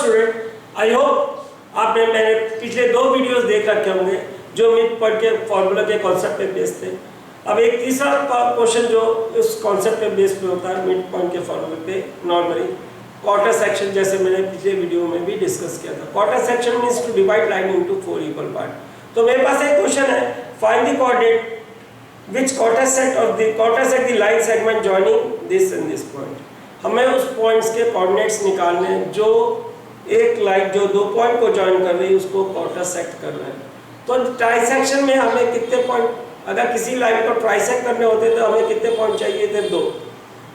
Student, I hope आपने मेरे पिछले 2 वीडियोस देख रखे होंगे जो मिड पॉइंट के फॉर्मूला के कॉन्सेप्ट पे बेस्ड थे। अब एक तीसरा क्वेश्चन जो उस कॉन्सेप्ट पे बेस्ड पे होता है मिड पॉइंट के फॉर्मूले पे, नॉर्मली क्वार्टर सेक्शन, जैसे मैंने पिछले वीडियो में भी डिस्कस किया था। Quarter section means to divide line into 4 equal part. तो मेरे पास एक क्वेश्चन है, find the coordinate which quarter sect the line segment joining this and this point। हमें उस पॉइंट्स के कोऑर्डिनेट्स निकालने जो एक लाइन जो 2 पॉइंट को जॉइन कर रही है उसको क्वार्टर सेक्ट कर रहे हैं। तो ट्राइसेक्शन में हमें कितने पॉइंट, अगर किसी लाइन को ट्राइसेक्ट करने होते तो हमें कितने पॉइंट चाहिए थे? 2।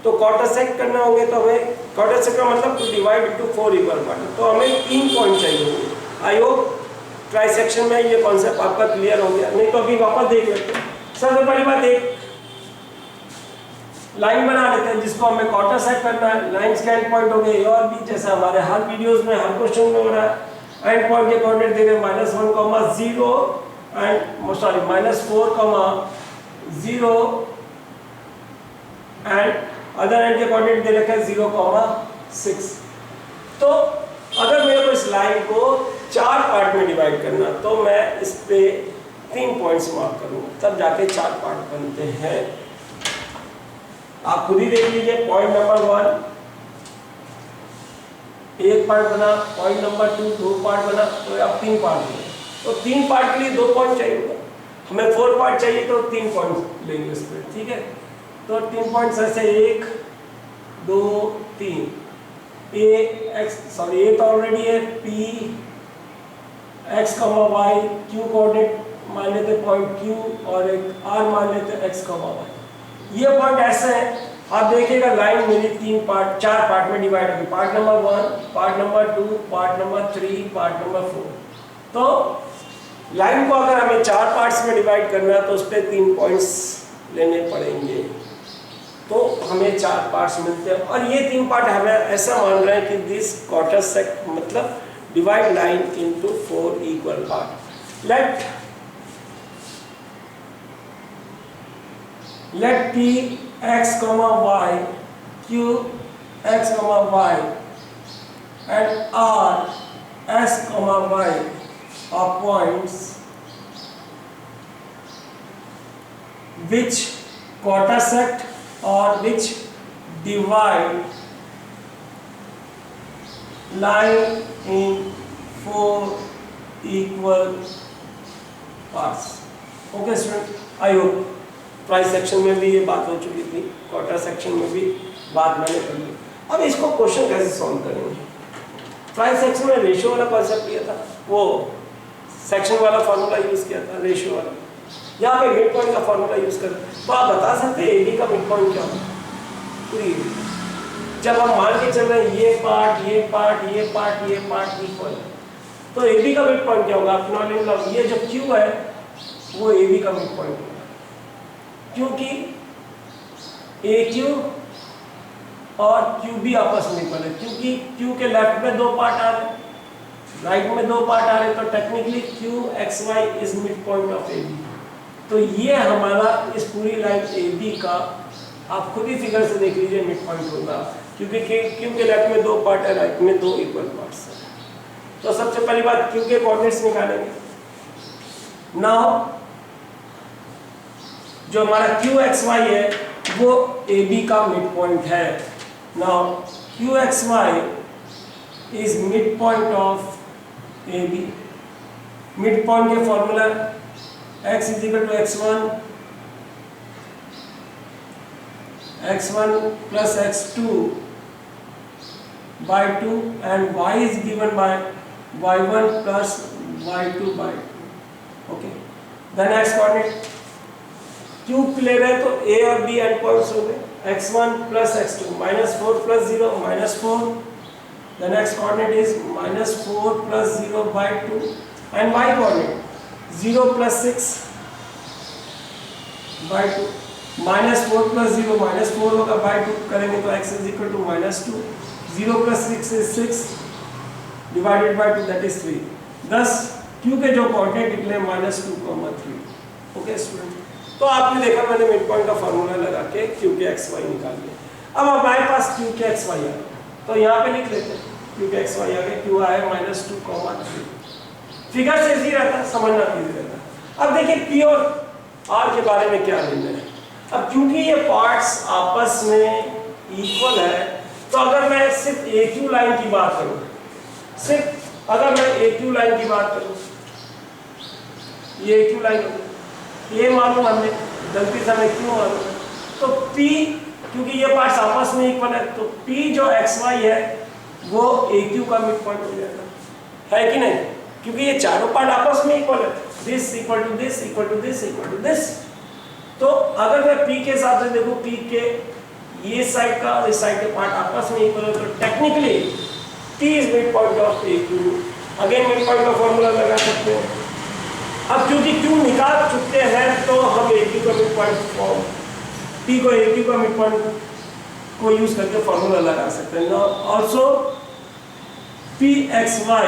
तो क्वार्टर सेक्ट करने होंगे तो हमें क्वार्टर सेक्ट का मतलब to divide into 4 equal part, तो हमें 3 पॉइंट चाहिए होंगे। आई होप ट्राइसेक्शन में ये कॉन्सेप्ट आपका क्लियर हो गया, नहीं तो अभी वापस देख लेते हैं। सबसे पहली बात, एक लाइन बना लेते हैं जिसको हमें क्वार्टर सेक्ट करना है। लाइंस के एंड पॉइंट हो गए ए और बी, जैसे हमारे हर वीडियोस में हर क्वेश्चन में हो रहा है। एंड पॉइंट के कोऑर्डिनेट दे रहे -1, 0 and sorry -4, 0 and other and के कोऑर्डिनेट दे रखे हैं 0, 6। तो अगर मेरे को इस लाइन को 4 पार्ट में डिवाइड करना तो मैं इस पे 3 पॉइंट्स मार्क करूंगा, तब जाके 4 पार्ट बनते हैं। आप खुद ही देख लीजिए। पॉइंट नंबर 1 1 पार्ट बना, पॉइंट नंबर 2 2 पार्ट बना, तो अब 3 पार्ट हुए। तो 3 पार्ट के लिए 2 पॉइंट चाहिए, हमें 4 पार्ट चाहिए तो 3 पॉइंट लेंगे इस पे, ठीक है। तो 3 पॉइंट्स ऐसे 1 2 3। ए तो ऑलरेडी है, P x, y, Q coordinate मान लेते पॉइंट Q और एक R मान लेते x, y। ये पॉइंट ऐसे है, आप देखिएगा लाइन मेरी 4 पार्ट में डिवाइड होगी। Part number 1, part number 2, part number 3, part number 4। तो लाइन को अगर हमें 4 पार्ट्स में डिवाइड करना है तो उस पर 3 पॉइंट्स लेने पड़ेंगे, तो हमें 4 पार्ट्स मिलते हैं। और ये 3 पार्ट हमें ऐसा मान रहे हैं कि दिस क्वार्टर सेक्ट मतलब divide line into 4 equal part. let P x, y, Q x, y and R s, y are points which quarter sect or which divide line in 4 equal parts। Okay student, I hope price section में भी ये बात हो चुकी थी, quarter section में भी बात मैंने कर ली। अब इसको क्वेश्चन कैसे सॉल्व करेंगे? प्राइस सेक्शन में रेशियो वाला कॉन्सेप्ट लिया था, वो सेक्शन वाला फार्मूला यूज किया था रेशियो वाला। यहाँ पे मिड पॉइंट का फार्मूला यूज कर, तो आप बता सकते हैं एबी का मिड पॉइंट क्या होगा? पूरी जब हम मान के चल रहे हैं ये पार्ट ये पार्ट ये पार्ट ये पार्ट इक्वल है, तो एबी का मिड पॉइंट क्या होगा? आप ये जो क्यू है वो एबी का मिड पॉइंट होगा, क्योंकि ए क्यू और क्यू भी आपस में इक्वल है। क्योंकि क्यू के लेफ्ट में 2 पार्ट आ रहे, राइट में 2 पार्ट आ रहे, तो technically Q X Y is mid point of A B. तो ये हमारा इस पूरी लाइन ए बी का आप खुद ही फिगर से देख लीजिए मिड पॉइंट होगा, क्योंकि क्यू के लेफ्ट में 2 पार्ट है, राइट में 2 इक्वल पार्ट्स है। तो सबसे पहली बात क्यू के कोऑर्डिनेट्स निकालेंगे। नाउ जो हमारा क्यू एक्स वाई है वो ए बी का मिड पॉइंट है। Now Q X Y is mid point of A B. Mid point के formula x is equal to x1 plus x2 by 2 and y is given by y1 plus y2 by 2। Okay, the next coordinate cube ले रहे हैं तो a और b and points हो गए। x1 plus x2 -4 plus 0 -4। The next coordinate is -4 plus 0 by 2 and y coordinate 0 plus 6 by 2। -4 plus 0 -4 होगा by 2 करेंगे तो x is equal to -2। 0 plus 6 is 6 divided by 2 that is 3। thus q के जो coordinate निकले -2, 3। Okay student, तो आपने देखा मैंने मिड पॉइंट का फार्मूला लगा के क्यू के एक्स वाई निकाल लिया। अब हमारे पास क्यू के एक्स वाई है तो यहाँ पे लिख लेते हैं क्योंकि एक्स वाई आ गया, क्यू आया -2,3। फिगर से इजी रहता है, समझना इजी रहता है। अब देखिए पी और आर के बारे में क्या लेना है। अब क्योंकि ये पार्ट्स आपस में इक्वल है, तो अगर मैं सिर्फ एक क्यू लाइन की बात करूं, सिर्फ अगर मैं एक क्यू लाइन की बात करूं, ये क्यू लाइन ये मालूम हमने, गलती से हमें क्यों मालूम, तो P क्योंकि ये पार्ट्स आपस में इक्वल है, तो P जो XY है वो AQ का मिड पॉइंट हो जाएगा, है कि नहीं? क्योंकि ये चारों पार्ट आपस में इक्वल है, this equal to this equal to this equal to this. तो अगर मैं P के हिसाब से देखूं, P के ये साइड का और इस साइड के पार्ट आपस में इक्वल है, तो technically P is mid point of AQ। Again mid point का फॉर्मूला लगा सकते हैं। अब क्योंकि Q निकाल चुके हैं तो हम AQ का मिड पॉइंट P को AQ का मिड पॉइंट को यूज करके फॉर्मूला लगा सकते हैं। Now also PXY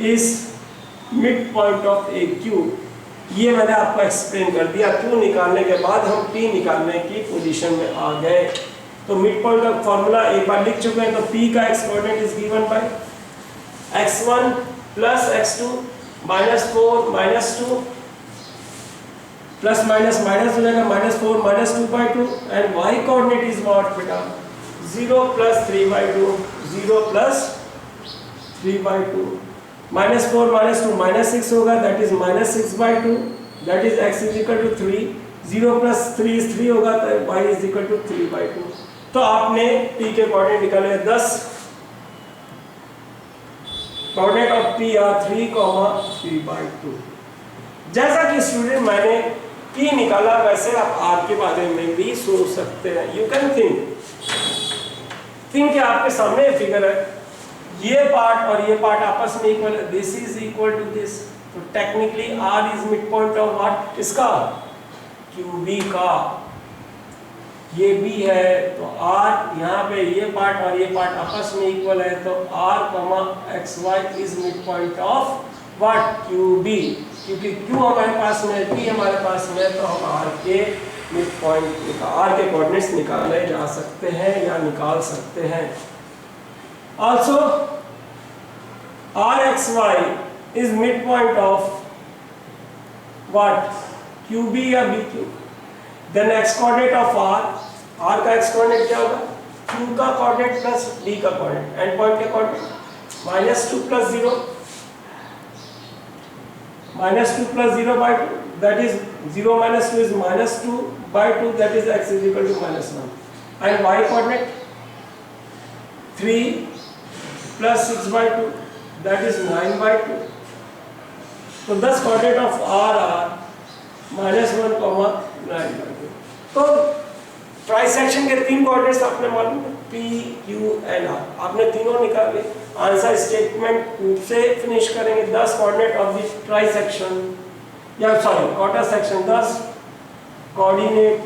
is mid point of AQ। ये मैंने आपको एक्सप्लेन कर दिया। Q निकालने के बाद हम P निकालने की पोजीशन में आ गए। तो मिड पॉइंट का फॉर्मूला एक बार लिख चुके हैं। तो P का x coordinate is given by x1 plus x2 -4 -2 plus minus minus हो जाएगा, -4 -2/2 and y coordinate is what बेटा 0 + 3/2 0 + 3/2 -4 -2 -6 होगा, that is -6/2, that is x = 3, 0 + 3 is 3 होगा, तो y = 3/2। तो आपने p के कोऑर्डिनेट निकाले 10, कोऑर्डिनेट ऑफ p आर 3,3/2। जैसा कि स्टूडेंट मैंने p निकाला, वैसे आप r के बारे में भी सोच सकते हैं। यू कैन थिंक कि आपके सामने फिगर है, ये पार्ट और ये पार्ट आपस में इक्वल है, this is equal to this, तो technically r is mid point of what, इसका QB का, ये B है, तो r यहाँ पे ये पार्ट और ये पार्ट आपस में इक्वल है, तो r, xy is mid point of what QB। क्योंकि Q हमारे पास में है, P हमारे पास में है, तो हम r के मिड पॉइंट, r के कोऑर्डिनेट्स निकाले जा सकते हैं या निकाल सकते हैं। Also RXY is midpoint of what? QB या BQ? Then x coordinate of R का x coordinate क्या होगा? Q का coordinate plus B का coordinate, end point के coordinate -2 + 0, -2 + 0/2, that is 0 - 2 is -2/2, that is x = -1, and y coordinate 3 + 6/2, that is 9/2। तो 10 coordinate of R -1, -9/2। तो trisection के 3 coordinates आपने मालूम है, P, Q and R, आपने तीनों निकाले। आंसर स्टेटमेंट से फिनिश करेंगे। 10 कोऑर्डिनेट ऑफ द ट्राइसेक्शन, या sorry quarter section, 10 coordinate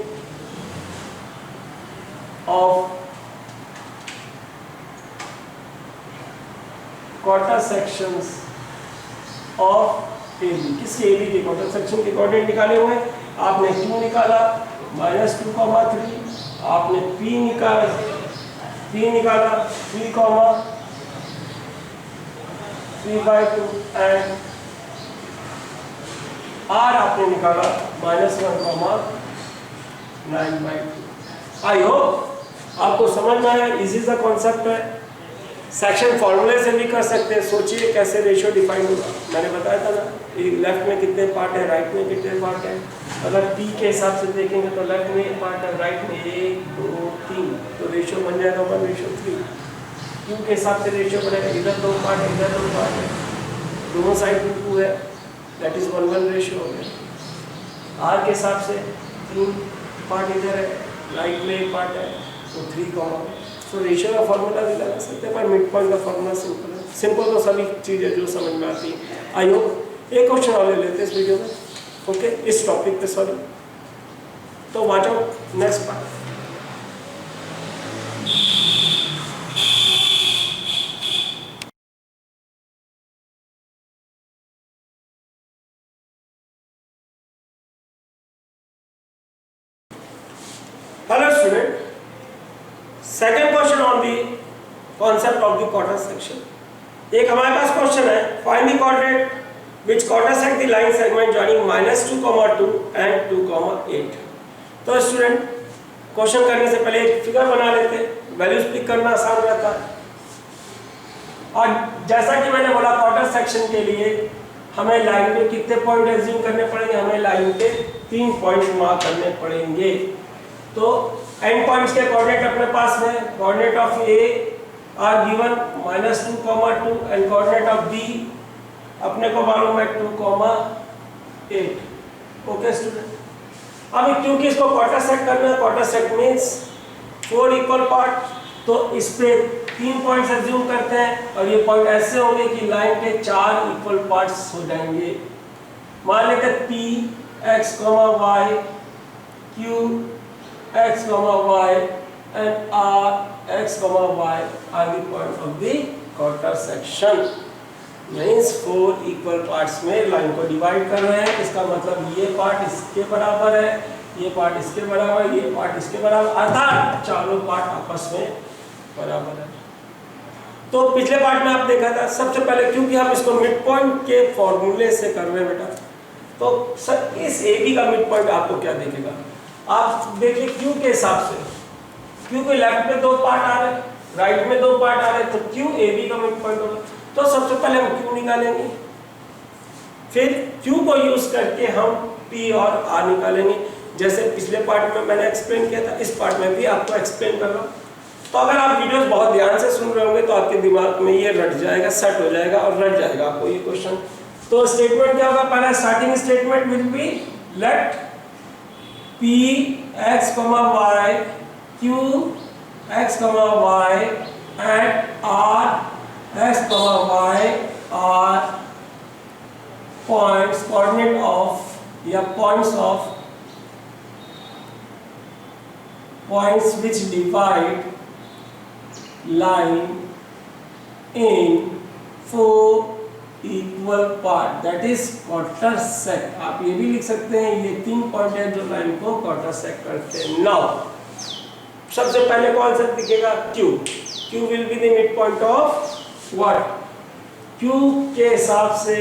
of quarter sections of AB। किसके? AB के क्वार्टर सेक्शन के कोऑर्डिनेट निकाले हुए हैं। आपने Q निकाला -2,3, आपने P निकाला 3,3/2 एंड R आपने निकाला -1, -9/2। आई होप आपको समझ में आया, इजी सा कॉन्सेप्ट है। सेक्शन फॉर्मूले से भी कर सकते हैं। सोचिए कैसे रेशियो डिफाइन होगा। मैंने बताया था ना, लेफ्ट में कितने पार्ट है, राइट में कितने पार्ट है। अगर P के हिसाब से देखेंगे तो लेफ्ट में 1 पार्ट है, राइट में 1 2 3, तो रेशियो बन जाएगा 1:3। Q के हिसाब से रेशियो बनेगा, इधर 2 पार्ट है, इधर 2 पार्ट है, दोनों साइड 2 है, दैट इज 1:1 रेशियो हो गया। R के हिसाब से 3 पार्ट इधर है, राइट में 1 पार्ट है, तो 3, तो रेशियो का फॉर्मूला भी लगा सकते हैं, पर मिड पॉइंट का फॉर्मूला सिंपल है। सिंपल तो सभी चीज़ें जो समझ में आती हैं। आई होप एक क्वेश्चन और ले लेते हैं इस वीडियो में, ओके, इस टॉपिक पे, सॉरी। तो watch out next part. Hello student, second question on the concept of the quarter section. एक हमारे पास क्वेश्चन है, find the coordinate which coordinate the line segment joining -2, 2 and 2, 8। तो स्टूडेंट क्वेश्चन करने से पहले एक फिगर बना लेते हैं, वैल्यूज पिक करना आसान रहता है। और जैसा कि मैंने बोला क्वार्टर सेक्शन के लिए हमें लाइन पे कितने पॉइंट एज्यूम करने पड़ेंगे, हमें लाइन पे 3 पॉइंट मार्क करने पड़ेंगे। तो एंड पॉइंट्स के कोऑर्डिनेट अपने पास में, coordinate of A are given -2, 2 and coordinate of B अपने को मालूम है 2, 8। ओके स्टूडेंट, अब क्योंकि इसको क्वार्टर सेट करना है, quarter set means 4 equal part, तो इस पे 3 पॉइंट्स एज्यूम करते हैं और ये पॉइंट ऐसे होंगे कि लाइन के 4 इक्वल पार्ट्स हो जाएंगे। मान लेते हैं P x, y, Q x, y and R x, y are the points of the quarter section। Means 4 equal parts में लाइन को डिवाइड कर रहे हैं। इसका मतलब ये पार्ट इसके बराबर है, ये पार्ट इसके बराबर है, ये पार्ट इसके बराबर, अर्थात चारों पार्ट आपस में बराबर है। तो पिछले पार्ट में आप देखा था, सबसे पहले क्योंकि हम इसको मिड पॉइंट के फॉर्मूले से कर रहे हैं बेटा, तो सर इस ए बी का मिड पॉइंट आपको क्या देखेगा, आप देखिए क्यू के हिसाब से, क्यू के लेफ्ट में 2 पार्ट आ रहे हैं, राइट में 2 पार्ट आ रहे हैं, तो क्यू ए बी का मिड पॉइंट होगा। तो सबसे पहले हम क्यू निकालेंगे, फिर क्यू को यूज करके हम पी और आर निकालेंगे, जैसे पिछले पार्ट में मैंने एक्सप्लेन किया था, इस पार्ट में भी आपको एक्सप्लेन कर रहा हूँ। तो अगर आप वीडियोस बहुत ध्यान से सुन रहे होंगे तो आपके दिमाग में ये रट जाएगा, सेट हो जाएगा और रट जाएगा आपको ये क्वेश्चन। तो स्टेटमेंट क्या होगा, पहला starting statement will be let p x, y, q x, y and r x, y are points, coordinate of या points which divide line in 4 equal part, that is quarter sec। आप ये भी लिख सकते हैं, ये 3 पॉइंट है जो लाइन को क्वार्टर सेक करते हैं। नाउ सबसे पहले कौन सा दिखेगा, Q। Q will be the mid point of what, Q के हिसाब से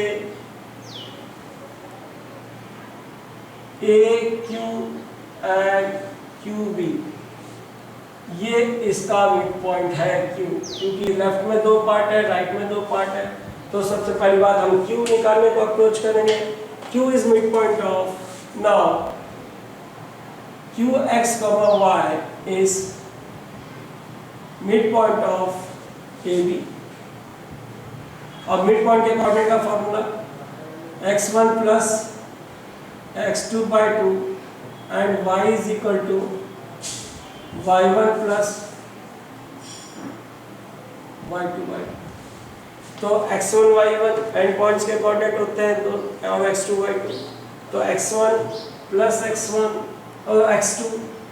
AQ एंड QB, ये इसका मिड पॉइंट है Q, क्योंकि लेफ्ट में 2 पार्ट है, राइट में 2 पार्ट है। तो सबसे पहली बात हम Q निकालने को अप्रोच करेंगे। Q is mid point of, now Q x, y is mid point of AB। और मिड पॉइंट के कोऑर्डिनेट का formula x1 plus x2/2 and y is equal to y1 plus y2/2। तो x1 y1 and points के coordinate होते हैं तो और x2 y2, तो x1 प्लस x1 और x2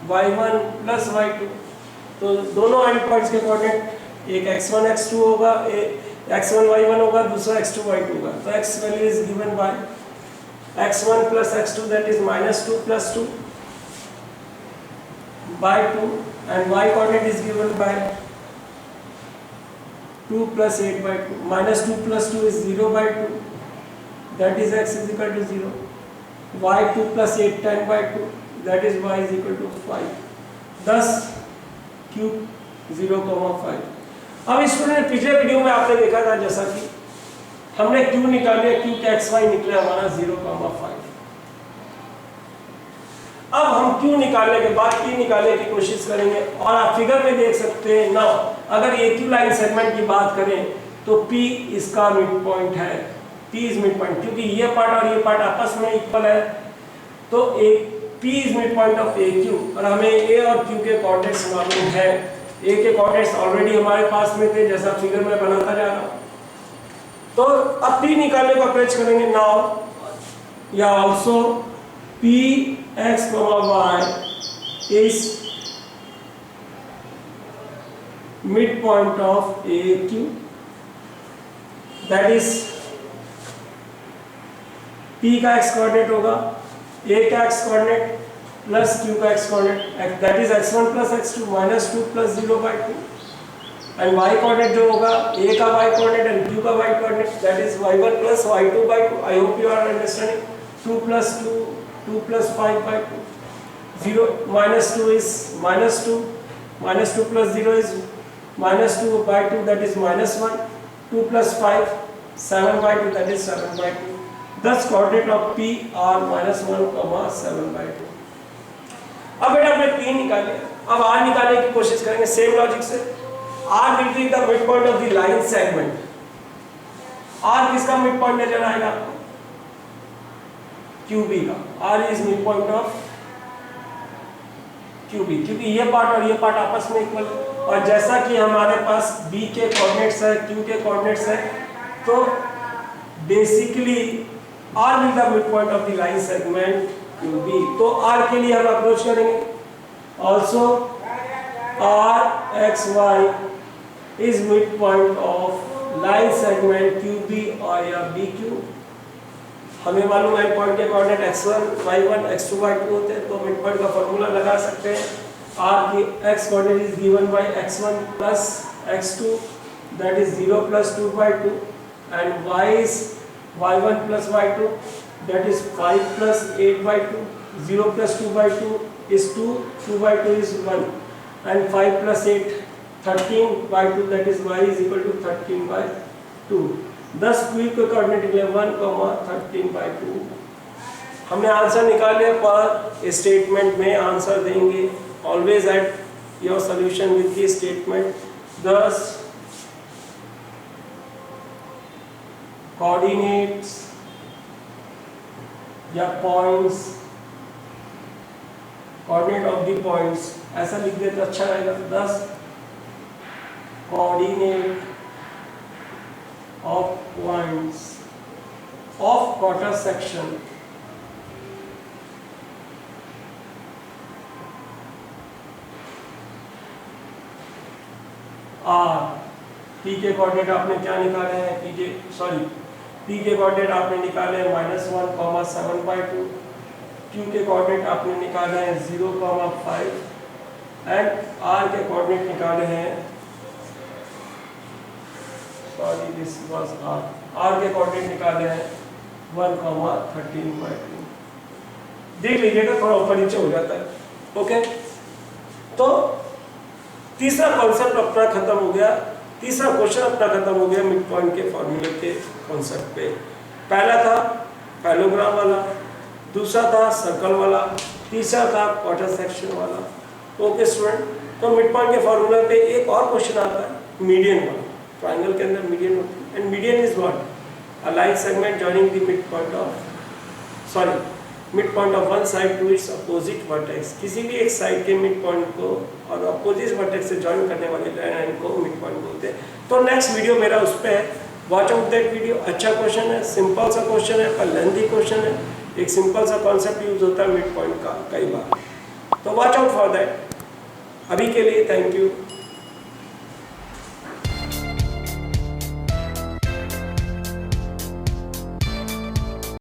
y1 प्लस y2, तो दोनों एंड पॉइंट्स के कोऑर्डिनेट एक x1 x2 होगा, एक x1 y1 होगा, दूसरा x2 y2 होगा। तो x value is given by x1 plus x2 that is -2 plus 2 by 2 and y coordinate is given by 2 plus 8/2, -2 plus 2 is 0/2, that is x is equal to 0, y 2 plus 8 10/2, that is y is equal to 5, thus q 0,5। अब student पिछले video में आपने देखा था जैसा कि हमने q निकाले, q के xy निकले हमारा 0,5। अब हम Q निकालने के बाद P निकालने की कोशिश करेंगे, और आप फिगर में देख सकते हैं ना, अगर AQ लाइन सेगमेंट की बात करें तो P इसका मिड पॉइंट है, P इज मिड पॉइंट, क्योंकि ये पार्ट और ये पार्ट आपस में इक्वल है, तो P is mid point of AQ। और हमें A और Q के कोऑर्डिनेट्स मालूम है, A के कोऑर्डिनेट्स ऑलरेडी हमारे पास में थे, जैसा फिगर में बनाता जा रहा हूँ। तो अब P निकालने का अप्रोच करेंगे। नाउ या also P x, y is midpoint of AQ, that is P का x कोऑर्डिनेट होगा, A का x कोऑर्डिनेट प्लस Q का x coordinate, that is x1 plus x2 -2 plus 0/2, and y coordinate जो होगा a का y coordinate and q का y coordinate that is y1 plus y2 by 2. I hope you are understanding. 2 plus 2 2 plus 5 by 2. 0 minus 2 is minus 2. Minus 2 plus 0 is minus 2 by 2, that is minus 1. 2 plus 5 7 by 2, that is 7 by 2. Thus coordinate of P are minus 1 comma 7 by 2. अब बेटा हमने P निकाले. अब R निकालने की कोशिश करेंगे same logic से. R will be the midpoint of the line segment. R किसका midpoint नजर आएगा आपको? QB का. R is midpoint of QB, क्योंकि ये पार्ट और ये पार्ट आपस में इक्वल है. और जैसा कि हमारे पास B के कोऑर्डिनेट्स है, Q के कोऑर्डिनेट्स है, तो basically R will the midpoint of the line segment QB. तो R के लिए हम अप्रोच करेंगे. Also RXY is midpoint of line segment QB और या BQ. हमें मालूम है पॉइंट के coordinate x1, y1, x2, y2 होते हैं, तो मिड पॉइंट का फॉर्मूला लगा सकते हैं. r की x coordinate is given by x1 plus x2 that is 0 plus 2 by 2 and y is y1 plus y2 that is 5 plus 8 by 2. 0 plus 2 by 2 is 2, 2 by 2 is 1 and 5 plus 8 13 by 2 that is y is equal to 13 by 2. 10 Q के coordinate 11, 13 by 2. हमने answer निकाले पर statement में answer देंगे. Always add your solution with the statement. 10 coordinates या points, coordinate of the points ऐसा लिख दे तो अच्छा रहेगा. 10 coordinate of points of quarter section R. P के कोऑर्डिनेट आपने क्या निकाले हैं? P के कोऑर्डिनेट आपने निकाले हैं -1, 7 by 2. Q के कोऑर्डिनेट आपने निकाले हैं 0, 5 एंड R के कोऑर्डिनेट निकाले हैं दिस वाज R के कोऑर्डिनेट निकाले हैं 1, 13 by 2. देख लीजिएगा थोड़ा ऊपर नीचे हो जाता है. ओके, तो तीसरा कॉन्सेप्ट अपना खत्म हो गया. तीसरा क्वेश्चन अपना खत्म हो गया मिड पॉइंट के फॉर्मूले के कॉन्सेप्ट पे. पहला था पैरेललोग्राम वाला, दूसरा था सर्कल वाला, तीसरा था क्वार्टर सेक्शन वाला. ओके स्टूडेंट, तो मिड पॉइंट के फॉर्मूले पे एक और क्वेश्चन आता है मीडियन वाला. ट्रायंगल के अंदर मीडियन होती है and median is what? A line segment joining the mid point of one side to its opposite vertex. किसी भी एक साइड के मिड पॉइंट को और अपोजिट वर्टेक्स से जॉइन करने वाले लाइन को मिड पॉइंट बोलते हैं. तो नेक्स्ट वीडियो मेरा उस पे है. Watch out that video. अच्छा क्वेश्चन है, सिंपल सा क्वेश्चन है पर लेंथी क्वेश्चन है. एक सिंपल सा कॉन्सेप्ट यूज होता है मिड पॉइंट का कई बार, तो वॉच आउट फॉर दैट. अभी के लिए थैंक यू.